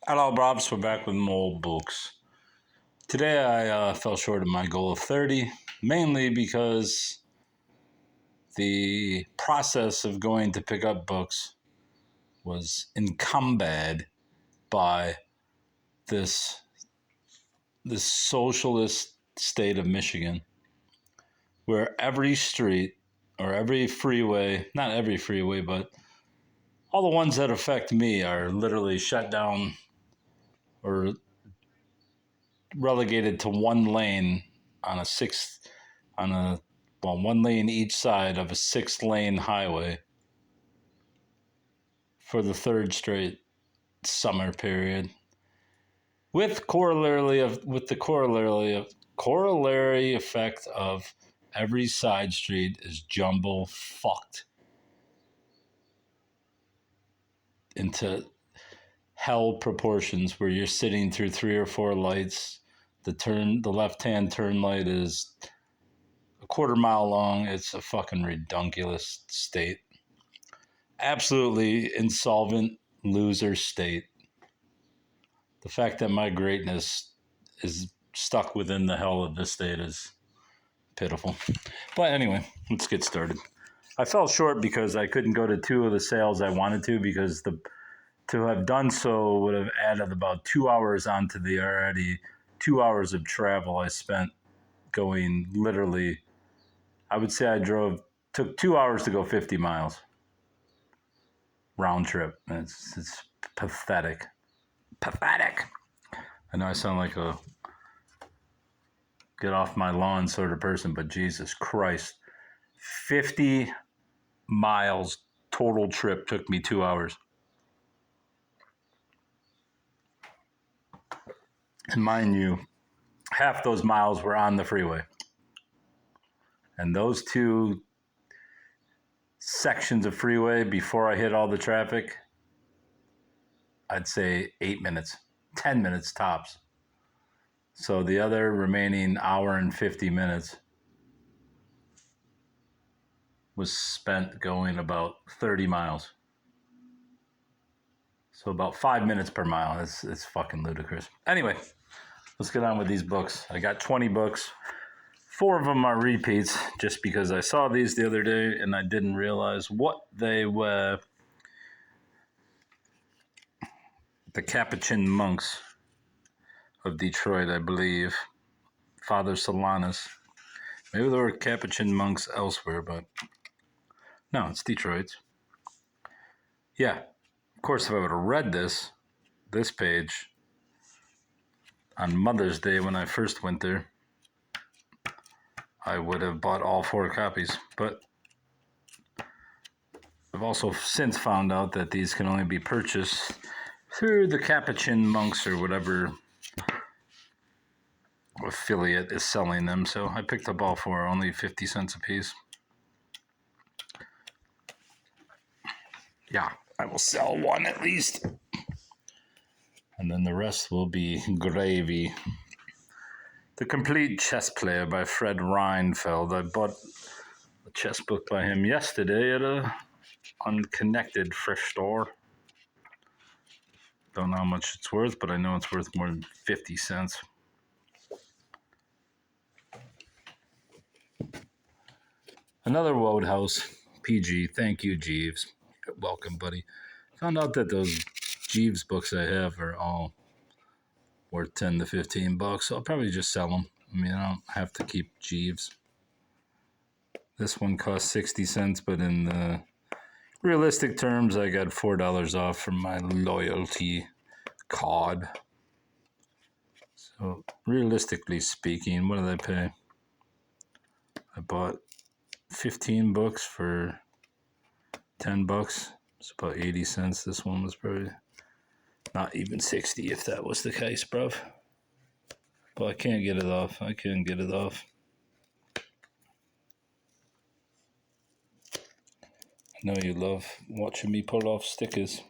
Hello, Bobs. We're back with more books. Today I fell short of my goal of 30, mainly because the process of going to pick up books was encumbered by this socialist state of Michigan, where every street or every freeway, not every freeway, but all the ones that affect me are literally shut down or relegated to one lane on one lane each side of a 6-lane highway for the third straight summer period, with corollary effect of every side street is jumble fucked into hell proportions, where you're sitting through 3 or 4 lights. The left-hand turn light is a quarter-mile long. It's a fucking redunculous state. Absolutely insolvent loser state. The fact that my greatness is stuck within the hell of this state is pitiful. But anyway, let's get started. I fell short because I couldn't go to 2 of the sales I wanted to, because to have done so would have added about 2 hours onto the already 2 hours of travel I spent going literally. I would say took 2 hours to go 50 miles round trip. It's pathetic. Pathetic. I know I sound like a get off my lawn sort of person, but Jesus Christ. 50 miles total trip took me 2 hours. And mind you, half those miles were on the freeway. And those 2 sections of freeway before I hit all the traffic, I'd say 8 minutes, 10 minutes tops. So the other remaining hour and 50 minutes was spent going about 30 miles. So about 5 minutes per mile. It's fucking ludicrous. Anyway, let's get on with these books. I got 20 books. 4 of them are repeats, just because I saw these the other day and I didn't realize what they were. The Capuchin monks of Detroit, I believe. Father Solanus. Maybe there were Capuchin monks elsewhere, but no, it's Detroit. Yeah, of course, if I would have read this page on Mother's Day when I first went there, I would have bought all 4 copies. But I've also since found out that these can only be purchased through the Capuchin monks or whatever affiliate is selling them. So I picked up all 4, only 50 cents a piece. Yeah, I will sell one at least. And then the rest will be gravy. The Complete Chess Player by Fred Reinfeld. I bought a chess book by him yesterday at a unconnected thrift store. Don't know how much it's worth, but I know it's worth more than 50 cents. Another Wodehouse PG. Thank you, Jeeves. Welcome, buddy. Found out that those Jeeves books I have are all worth 10 to 15 bucks. So I'll probably just sell them. I mean, I don't have to keep Jeeves. This one cost 60 cents, but in the realistic terms, I got $4 off from my loyalty card. So realistically speaking, what did I pay? I bought 15 books for 10 bucks. It's about 80 cents. This one was probably not even 60 if that was the case, bruv. But I can't get it off. I can't get it off. I know you love watching me pull off stickers.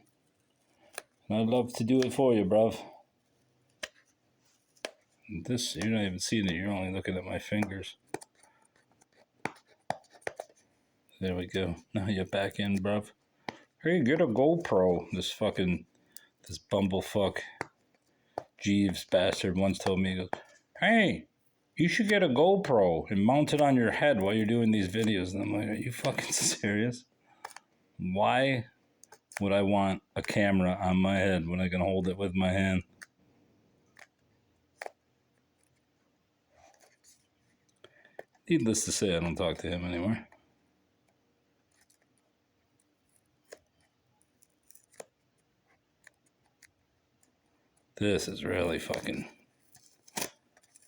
And I'd love to do it for you, bruv. This, you're not even seeing it. You're only looking at my fingers. There we go. Now you're back in, bruv. Hey, get a GoPro. This bumblefuck Jeeves bastard once told me, he goes, "Hey, you should get a GoPro and mount it on your head while you're doing these videos." And I'm like, "Are you fucking serious? Why would I want a camera on my head when I can hold it with my hand?" Needless to say, I don't talk to him anymore. This is really fucking...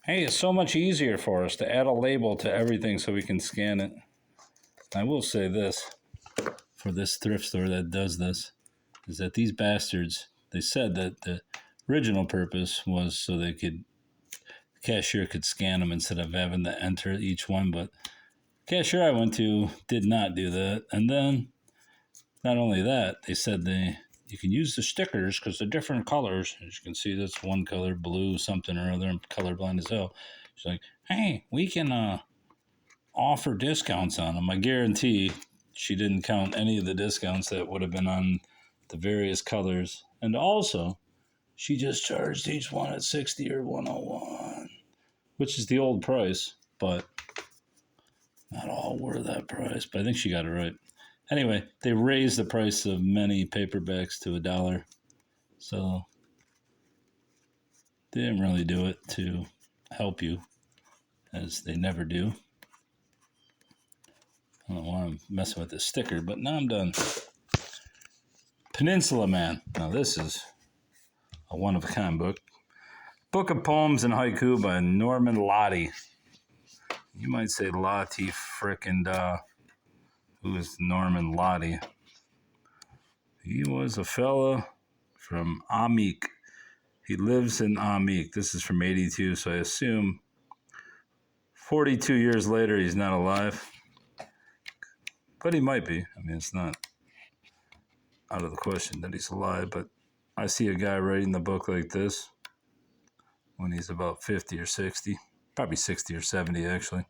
Hey, it's so much easier for us to add a label to everything so we can scan it. I will say this, for this thrift store that does this, is that these bastards, they said that the original purpose was so they could, the cashier could scan them instead of having to enter each one, but the cashier I went to did not do that. And then, not only that, they said you can use the stickers because they're different colors. As you can see, that's one color, blue something or other. I'm colorblind as hell. She's like, "Hey, we can offer discounts on them." I guarantee she didn't count any of the discounts that would have been on the various colors. And also, she just charged each one at $60 or $101, which is the old price, but not all were that price. But I think she got it right. Anyway, they raised the price of many paperbacks to $1. So they didn't really do it to help you, as they never do. I don't want to mess with the sticker, but now I'm done. Peninsula Man. Now this is a one-of-a-kind book. Book of Poems and Haiku by Norman Lottie. You might say Lottie frickin' who is Norman Lottie? He was a fella from Amik. He lives in Amik. This is from 82, so I assume 42 years later he's not alive. But he might be. I mean, it's not out of the question that he's alive, but I see a guy writing the book like this when he's about 50 or 60. Probably 60 or 70, actually.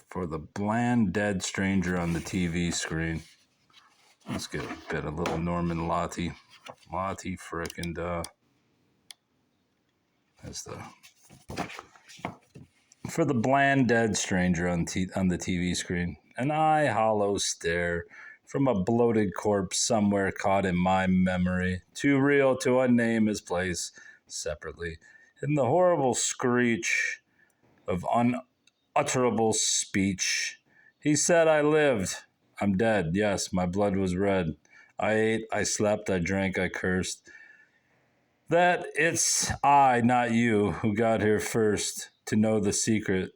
For the bland, dead stranger on the TV screen. Let's get a bit of little Norman Lottie. Lottie frickin' that's the... For the bland, dead stranger on the TV screen. An eye hollow stare from a bloated corpse somewhere caught in my memory. Too real to unname his place separately. In the horrible screech of unutterable speech, he said I lived. I'm dead. Yes, my blood was red. I ate, I slept, I drank, I cursed. That it's I, not you, who got here first to know the secret.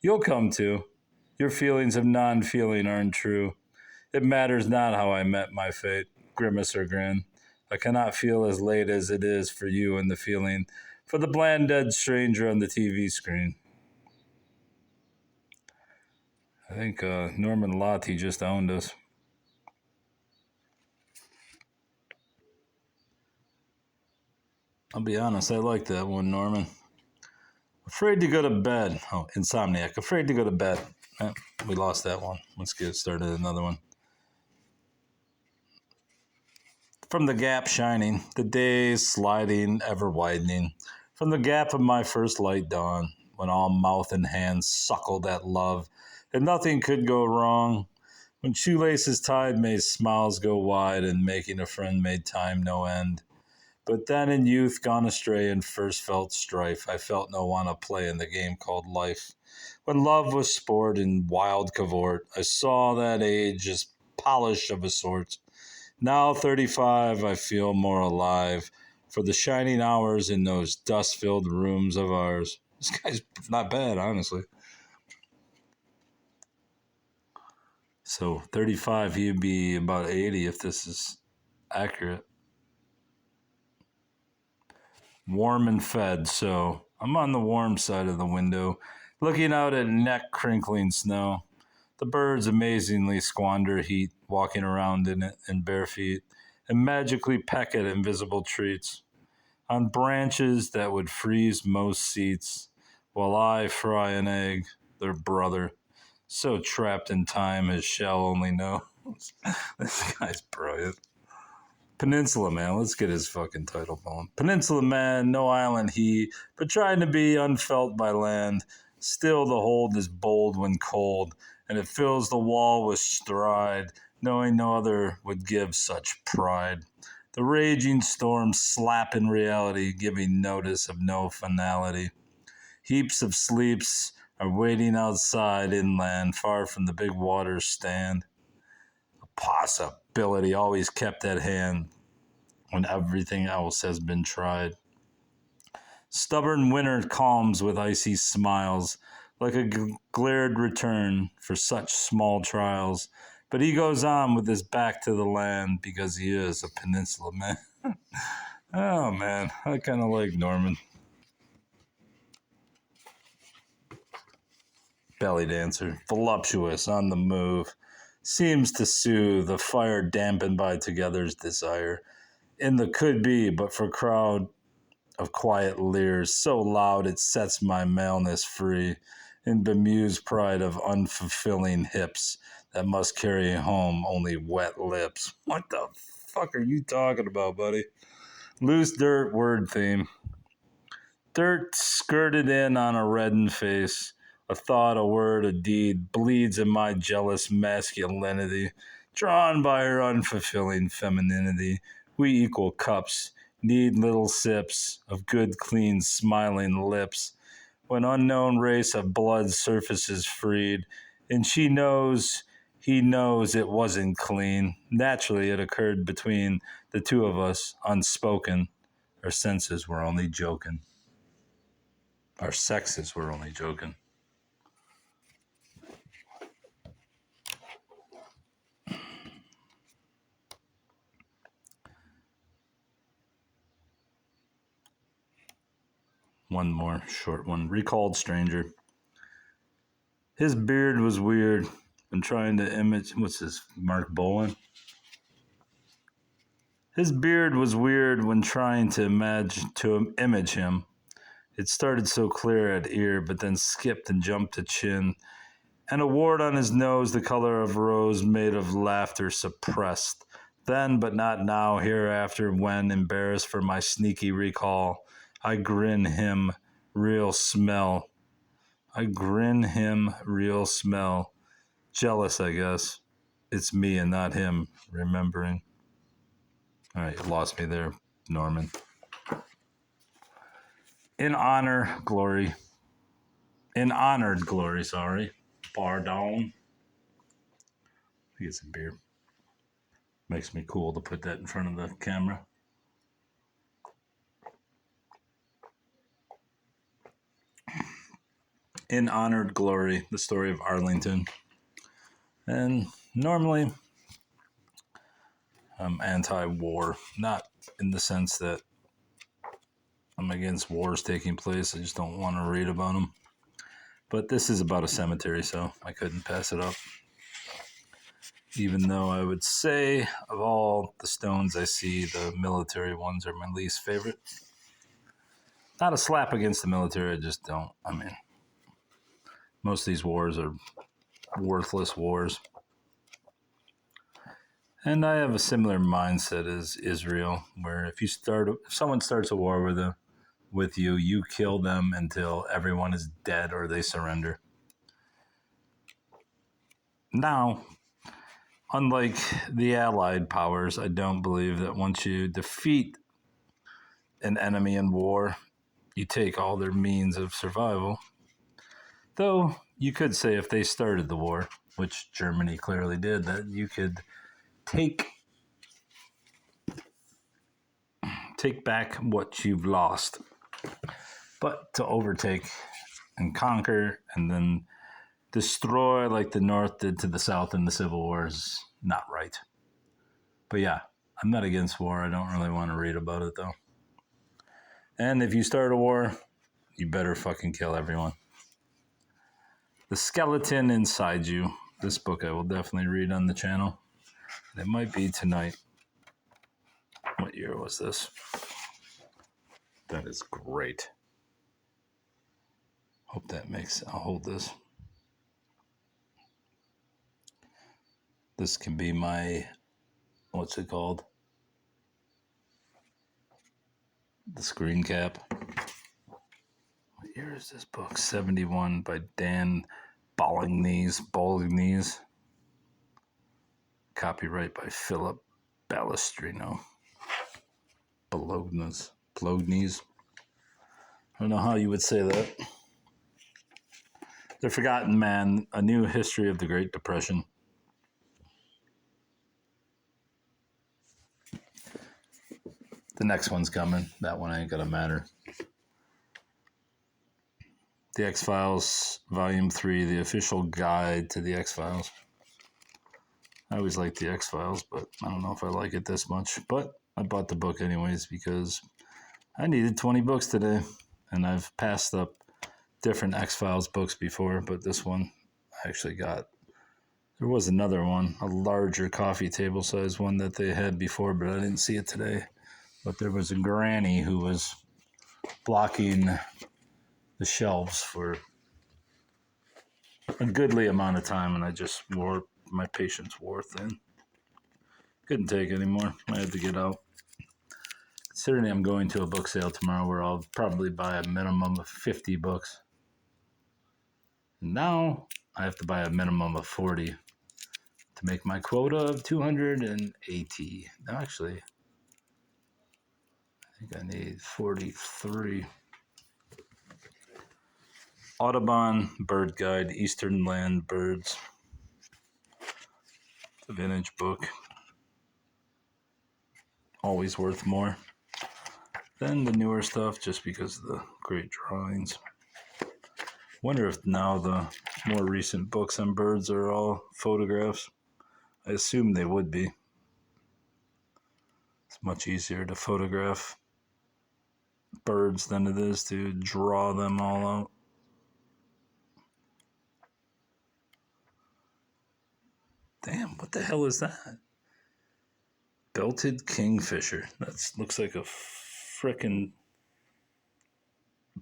You'll come to. Your feelings of non-feeling aren't true. It matters not how I met my fate, grimace or grin. I cannot feel as late as it is for you and the feeling for the bland dead stranger on the TV screen. I think Norman Lottie just owned us. I'll be honest, I like that one, Norman. Afraid to go to bed. Oh, Insomniac. Afraid to go to bed. We lost that one. Let's get started another one. From the gap shining, the days sliding, ever widening. From the gap of my first light dawn, when all mouth and hands suckled at love, and nothing could go wrong. When shoelaces tied made smiles go wide, and making a friend made time no end. But then in youth gone astray and first felt strife, I felt no want to play in the game called life. When love was sport and wild cavort, I saw that age as polish of a sort. Now 35, I feel more alive for the shining hours in those dust-filled rooms of ours. This guy's not bad, honestly. So 35, he'd be about 80 if this is accurate. Warm and fed, so I'm on the warm side of the window, looking out at neck-crinkling snow. The birds amazingly squander heat, walking around in it in bare feet, and magically peck at invisible treats on branches that would freeze most seats, while I fry an egg, their brother, so trapped in time his shell only knows. This guy's brilliant. Peninsula Man. Let's get his fucking title poem. Peninsula Man, no island he, but trying to be unfelt by land. Still the hold is bold when cold, and it fills the wall with stride, knowing no other would give such pride. The raging storms slap in reality, giving notice of no finality. Heaps of sleeps are waiting outside inland, far from the big waters stand. A possibility always kept at hand when everything else has been tried. Stubborn winter calms with icy smiles, like a glared return for such small trials. But he goes on with his back to the land because he is a peninsula man. Oh man, I kind of like Norman. Belly dancer, voluptuous, on the move, seems to soothe the fire dampened by togethers desire. In the could be, but for crowd of quiet leers, so loud it sets my maleness free, in bemused pride of unfulfilling hips that must carry home only wet lips. What the fuck are you talking about, buddy? Loose dirt word theme. Dirt skirted in on a reddened face. A thought, a word, a deed bleeds in my jealous masculinity. Drawn by her unfulfilling femininity, we equal cups, need little sips of good, clean, smiling lips. When unknown race of blood surfaces freed, and she knows, he knows it wasn't clean. Naturally, it occurred between the two of us, unspoken. Our senses were only joking. Our sexes were only joking. One more short one. Recalled stranger. His beard was weird when trying to image. What's this? Mark Bowen? His beard was weird when trying to image him. It started so clear at ear, but then skipped and jumped to chin. And a wart on his nose, the color of rose, made of laughter suppressed. Then, but not now, hereafter, when, embarrassed for my sneaky recall, I grin him, real smell. Jealous, I guess. It's me and not him, remembering. All right, you lost me there, Norman. In honored glory, sorry. Pardon. Get some beer. Makes me cool to put that in front of the camera. In honored glory, the story of Arlington. And normally, I'm anti-war, not in the sense that I'm against wars taking place. I just don't want to read about them. But this is about a cemetery, so I couldn't pass it up. Even though I would say, of all the stones I see, the military ones are my least favorite. Not a slap against the military, I just don't. I mean, most of these wars are worthless wars. And I have a similar mindset as Israel, where if someone starts a war with you, you kill them until everyone is dead or they surrender. Now, unlike the Allied powers, I don't believe that once you defeat an enemy in war, you take all their means of survival. Though you could say if they started the war, which Germany clearly did, that you could take back what you've lost. But to overtake and conquer and then destroy like the North did to the South in the Civil War is not right. But yeah, I'm not against war. I don't really want to read about it though. And if you start a war, you better fucking kill everyone. The Skeleton Inside You. This book I will definitely read on the channel. It might be tonight. What year was this? That is great. Hope that makes. I'll hold this. This can be my, what's it called? the screen cap. What year is this book? 71 by Dan Bolognese. Copyright by Philip Balestrino. Bolognese. I don't know how you would say that. The Forgotten Man, A New History of the Great Depression. The next one's coming. That one ain't gonna matter. The X-Files, Volume 3, The Official Guide to the X-Files. I always liked the X-Files, but I don't know if I like it this much. But I bought the book anyways because I needed 20 books today. And I've passed up different X-Files books before, but this one I actually got. There was another one, a larger coffee table size one that they had before, but I didn't see it today. But there was a granny who was blocking the shelves for a goodly amount of time, and my patience wore thin. Couldn't take it anymore. I had to get out. Considering I'm going to a book sale tomorrow where I'll probably buy a minimum of 50 books. Now I have to buy a minimum of 40 to make my quota of 280. No, actually, I think I need 43. Audubon Bird Guide, Eastern Land Birds. It's a vintage book. Always worth more than the newer stuff just because of the great drawings. Wonder if now the more recent books on birds are all photographs. I assume they would be. It's much easier to photograph birds than it is to draw them all out. Damn, what the hell is that? Belted kingfisher. That looks like a frickin'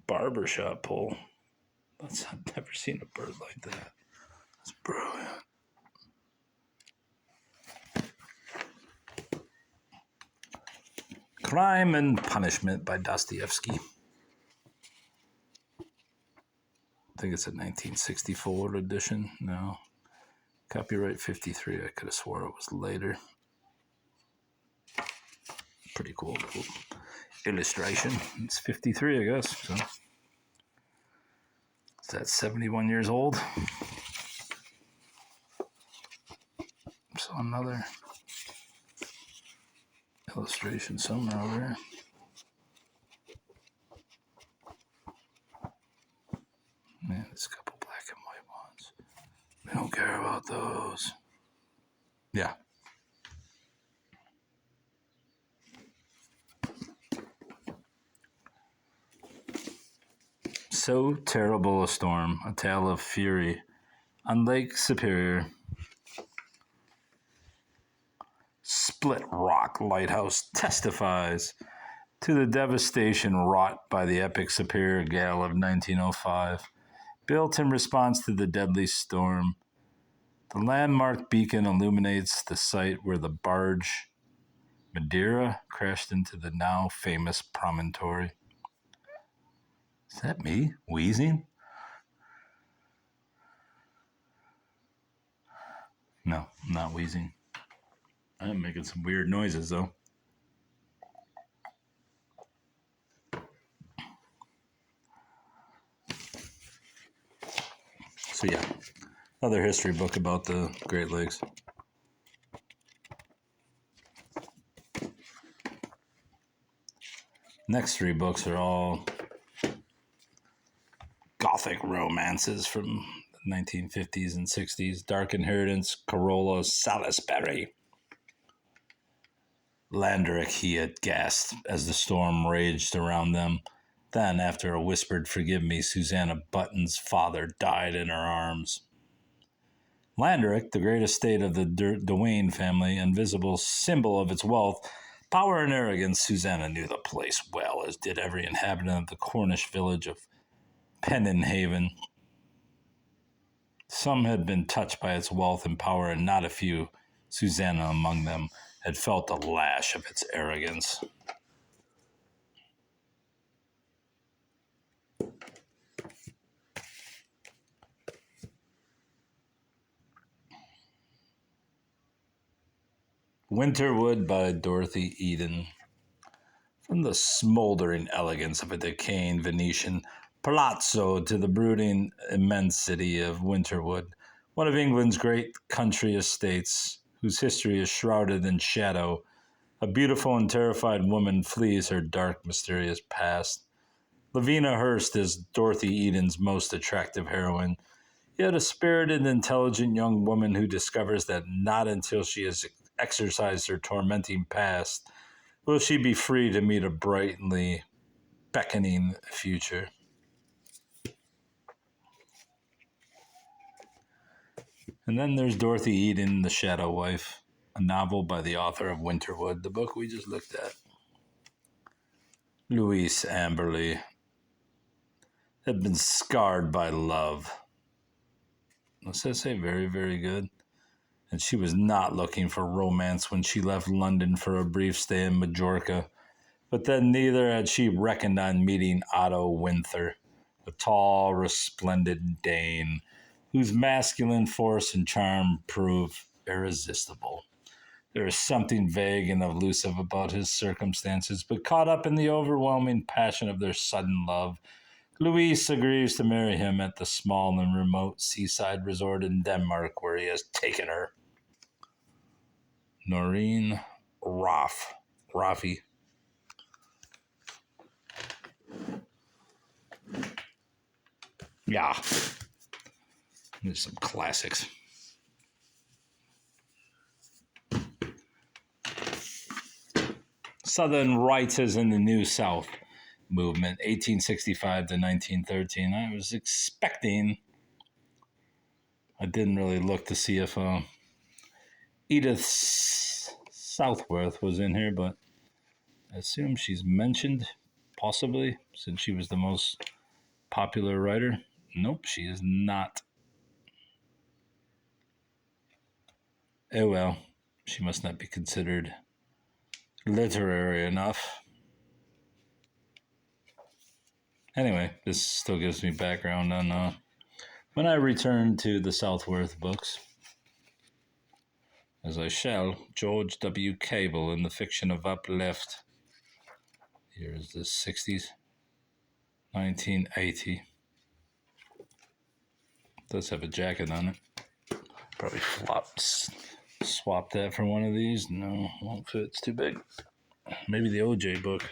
barbershop pole. I've never seen a bird like that. That's brilliant. Crime and Punishment by Dostoevsky. I think it's a 1964 edition. No. Copyright 53. I could have swore it was later. Pretty cool little illustration. It's 53, I guess. So. Is that 71 years old? So another illustration somewhere over here. Man, there's a couple black and white ones. We don't care about those. Yeah. So Terrible a Storm, A Tale of Fury on Lake Superior. Split Rock Lighthouse testifies to the devastation wrought by the epic Superior Gale of 1905. Built in response to the deadly storm, the landmark beacon illuminates the site where the barge Madeira crashed into the now famous promontory. Is that me wheezing? No, I'm not wheezing. I'm making some weird noises, though. So, yeah, another history book about the Great Lakes. Next three books are all Gothic romances from the 1950s and 60s. Dark Inheritance, Corolla, Salisbury. Landerick, he had gasped as the storm raged around them. Then, after a whispered "Forgive me," Susanna Button's father died in her arms. Landerick, the great estate of the Dwayne family, invisible symbol of its wealth, power, and arrogance, Susanna knew the place well, as did every inhabitant of the Cornish village of Pendenhaven. Some had been touched by its wealth and power, and not a few, Susanna among them, had felt the lash of its arrogance. Winterwood by Dorothy Eden. From the smoldering elegance of a decaying Venetian palazzo to the brooding immensity of Winterwood, one of England's great country estates, whose history is shrouded in shadow, a beautiful and terrified woman flees her dark, mysterious past. Lavina Hurst is Dorothy Eden's most attractive heroine, yet a spirited, intelligent young woman who discovers that not until she has exorcised her tormenting past will she be free to meet a brightly beckoning future. And then there's Dorothy Eden, The Shadow Wife, a novel by the author of Winterwood, the book we just looked at. Louise Amberley had been scarred by love. Let's just say very, very good. And she was not looking for romance when she left London for a brief stay in Majorca. But then neither had she reckoned on meeting Otto Winther, a tall, resplendent Dane, whose masculine force and charm prove irresistible. There is something vague and elusive about his circumstances, but caught up in the overwhelming passion of their sudden love, Louise agrees to marry him at the small and remote seaside resort in Denmark where he has taken her. Noreen Rafi. Yeah. There's some classics. Southern Writers in the New South movement, 1865 to 1913. I was expecting, I didn't really look to see if Edith Southworth was in here, but I assume she's mentioned, possibly, since she was the most popular writer. Nope, she is not. Oh well, she must not be considered literary enough. Anyway, this still gives me background on when I return to the Southworth books, as I shall. George W. Cable in the fiction of Uplift. Here is the 60s, 1980. Does have a jacket on it. Probably swap that for one of these. No, won't fit. It's too big. Maybe the OJ book.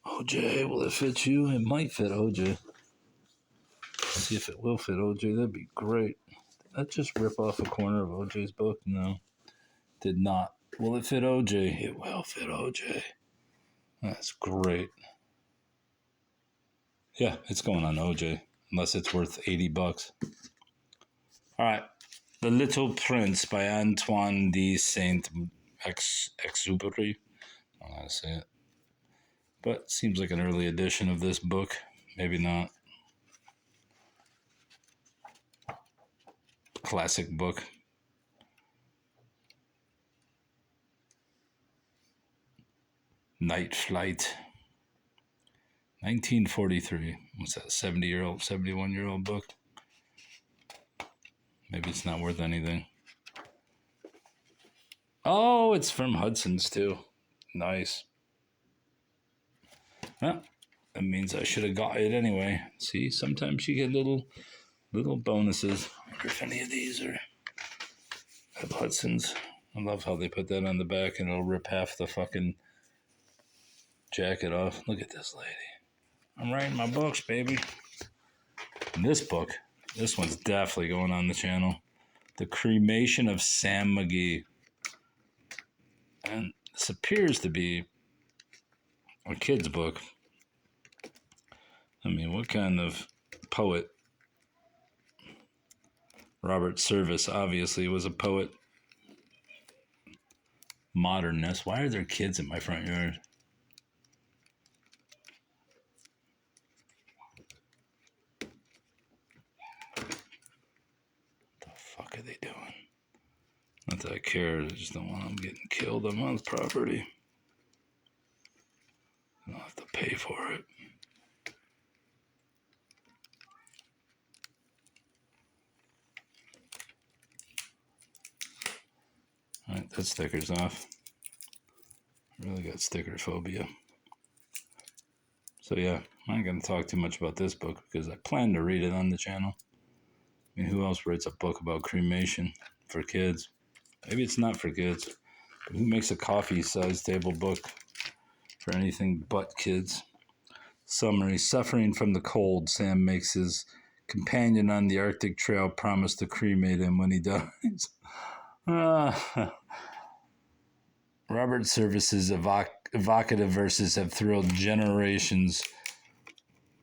OJ, will it fit you? It might fit OJ. See if it will fit OJ. That'd be great. Did that just rip off a corner of OJ's book? No, did not. Will it fit OJ? It will fit OJ. That's great. Yeah, it's going on OJ, unless it's worth $80. All right. The Little Prince by Antoine de Saint-Exupéry. I don't know how to say it. But it seems like an early edition of this book. Maybe not. Classic book. Night Flight. 1943. What's that, 70-year-old, 71-year-old book? Maybe it's not worth anything. Oh, it's from Hudson's too. Nice. Well, that means I should have got it anyway. See, sometimes you get little bonuses. I wonder if any of these are of Hudson's. I love how they put that on the back and it'll rip half the fucking jacket off. Look at this lady. I'm writing my books, baby. And this book, this one's definitely going on the channel. The Cremation of Sam McGee. And this appears to be a kid's book. I mean, what kind of poet? Robert Service obviously was a poet. Modernness. Why are there kids in my front yard? What the fuck are they doing? Not that I care, I just don't want them getting killed on my property. I'll have to pay for it. All right, that sticker's off. Really got sticker phobia. So yeah, I ain't gonna talk too much about this book because I plan to read it on the channel. I mean, who else writes a book about cremation for kids? Maybe it's not for kids, but who makes a coffee-sized table book for anything but kids? Summary: suffering from the cold, Sam makes his companion on the Arctic Trail promise to cremate him when he dies. Robert Service's evocative verses have thrilled generations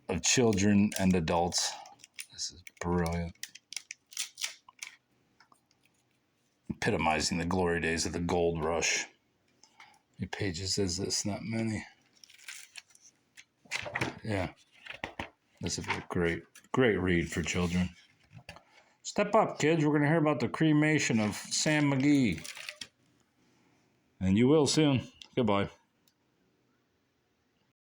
of children and adults. This is brilliant. Epitomizing the glory days of the gold rush. How many pages is this? Not many. Yeah. This would be a great read for children. Step up, kids. We're going to hear about the cremation of Sam McGee. And you will soon. Goodbye.